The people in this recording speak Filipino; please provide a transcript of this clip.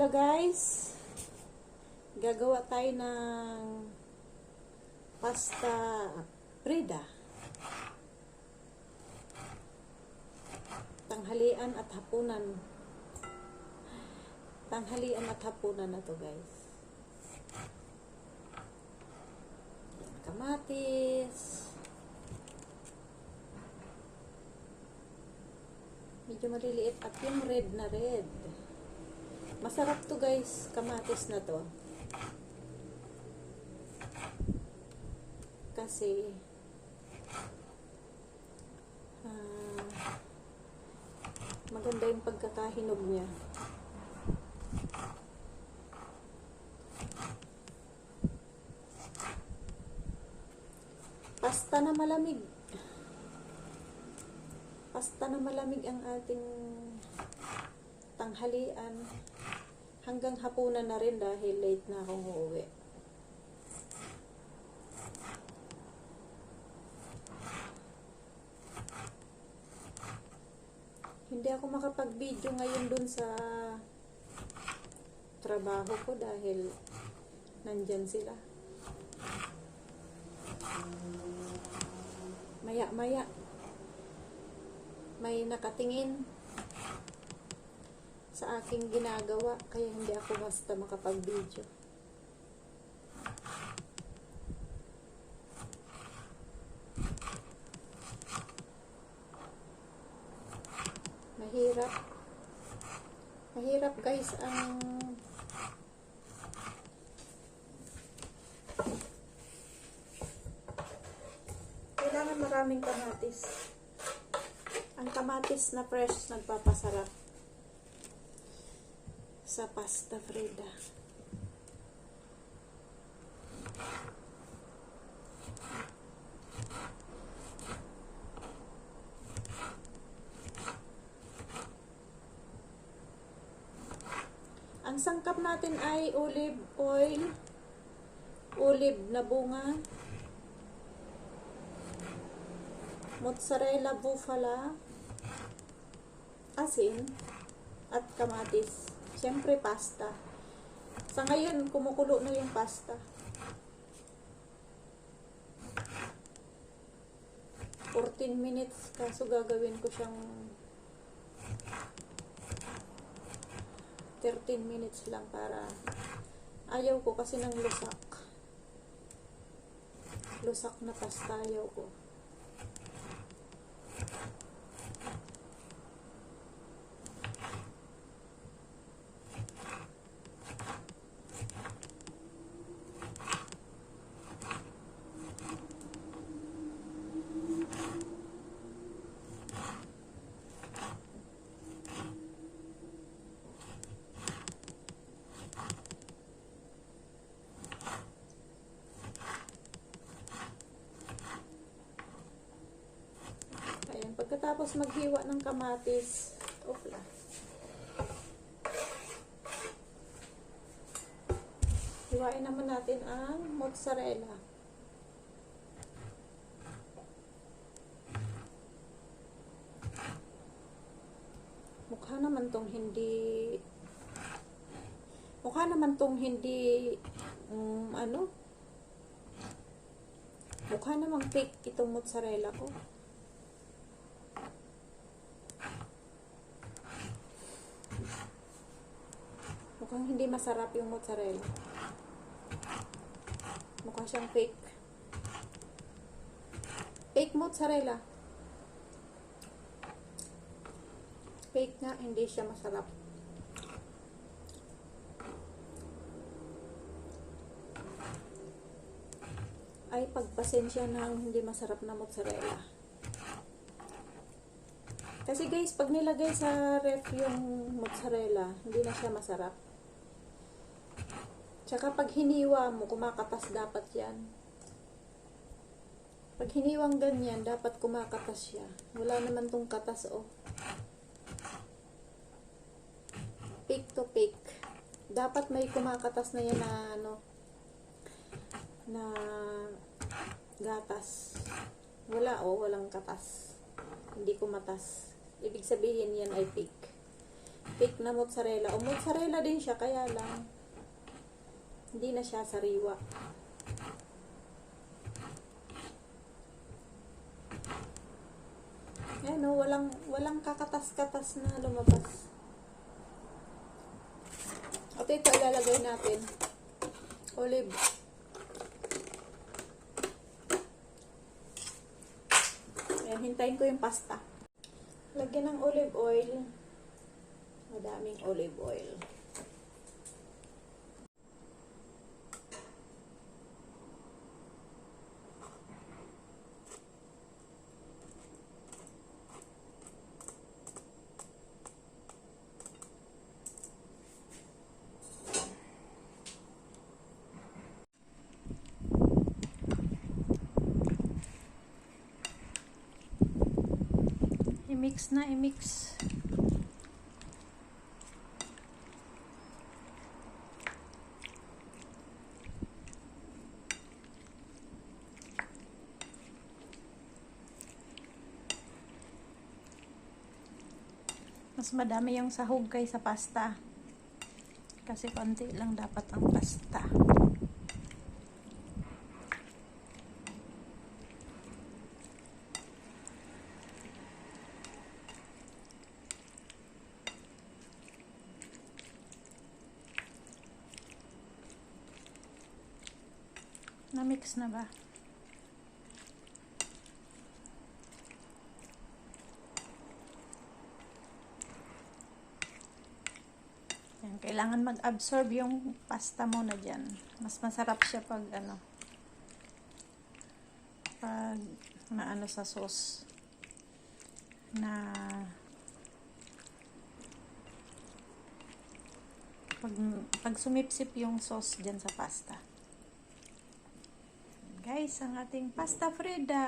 Hello guys, gagawa tayo ng pasta Frida, tanghalian at hapunan. Tanghalian at hapunan na to guys. Kamatis, medyo maliliit, at yung red na red. Masarap to guys, kamatis na to. Kasi maganda yung pagkakahinog niya. Pasta na malamig. Pasta na malamig ang ating tanghalian. Hanggang hapunan na rin dahil late na akong uuwi. Hindi ako makapag-video ngayon dun sa trabaho ko dahil nandyan sila. Maya-maya may nakatingin sa aking ginagawa, kaya hindi ako basta makapag-video. Mahirap guys ang kailangan maraming kamatis. Ang kamatis na fresh nagpapasarap sa pasta Frida. Ang sangkap natin ay olive oil, olive na bunga, mozzarella bufala, asin, at kamatis. Siyempre pasta. Sa ngayon, kumukulo na yung pasta. 14 minutes, kaso gagawin ko siyang 13 minutes lang para ayaw ko kasi ng lusak. Lusak na pasta ayaw ko. Pagkatapos maghiwa ng kamatis, opla. Hiwain naman natin ang mozzarella. Mukha naman tong hindi mukha namang fake itong mozzarella ko. Mukhang hindi masarap yung mozzarella. Mukha siyang fake. Fake mozzarella. Fake nga, hindi siya masarap. Ay, pagpasensya ng hindi masarap na mozzarella. Kasi guys, pag nilagay sa ref yung mozzarella, hindi na siya masarap. Tsaka pag hiniwa mo, kumakatas dapat yan. Pag hiniwang ganyan, dapat kumakatas siya. Wala naman tong katas, oh. Peak to peak. Dapat may kumakatas na yan na, na gatas. Wala, oh, walang katas. Hindi kumatas. Ibig sabihin yan ay peak. fake na mozzarella. O mozzarella din siya, kaya lang hindi na siya sariwa. Ayan o, walang kakatas-katas na lumabas. At ito ilalagay natin. Olive. Ayan, hintayin ko yung pasta. Lagyan ng olive oil. Madaming olive oil. I-mix na, i-mix. Mas madami yung sahog kaysa pasta. Kasi konti lang dapat ang pasta. Na-mix na ba? Yan, kailangan mag-absorb yung pasta mo na dyan. Mas masarap siya pag pag naano sa sauce na pag sumipsip yung sauce dyan sa pasta. Guys, ang ating pasta Frida.